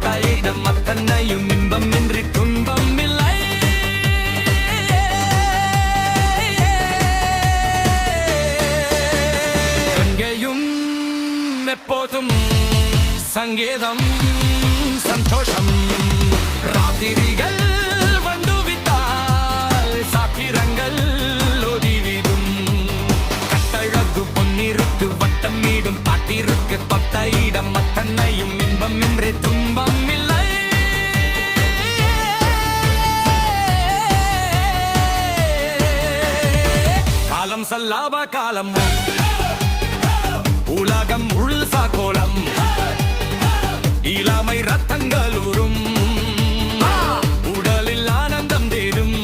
தொட்டாயிடம் அத்தனையும் இன்பம் இன்றி துன்பம் இல்லை. எங்கேயும் எப்போதும் சங்கீதம் சந்தோஷம். ராத்திரிகள் வந்துவிட்டால் சாத்திரங்கள் ஒதிவிடும். கட்டழகு பொன்னிருக்கு வட்டம் மீடும் பாட்டிருக்கு தொட்டாயிடம் அத்தனையும் இன்பம் இன்றி துன்பம் இல்லை. காலம் சல்லாப காலம் உலகம் உள்சா கோலம். இளமை ரத்தங்களூரும் உடலில் ஆனந்தம் தேடும்.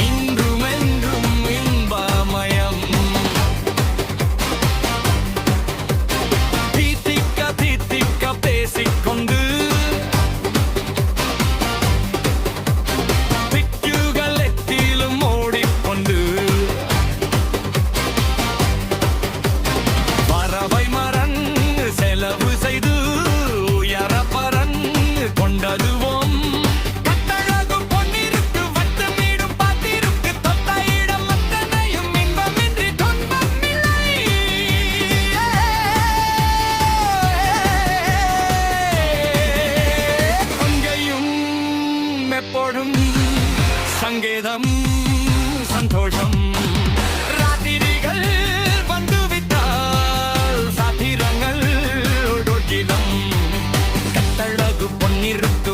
இன்றும் என்றும் இன்பமயம். தீத்திக்க தீத்திக்க பேசிக்கொண்டு திக்குகள் எத்திலும் ஓடிக்கொண்டு பறவை மரங்கு செலவு செய்து உயர பறந்து கொண்டதுவோம். கட்டழகு பொன்னிருக்கு வட்டமீடும் பாத்திருக்கு தொட்டாயிடம் அத்தனையும் இன்பமின்றி துன்பம் இல்லை. அங்கேயும் எப்போதும் சங்கீதம் சந்தோஷம். ராத்திரிகள் வந்துவிட்டால் சாத்திரங்கள் ஒடுக்கிடம். கட்டழகு பொன்னிருக்கு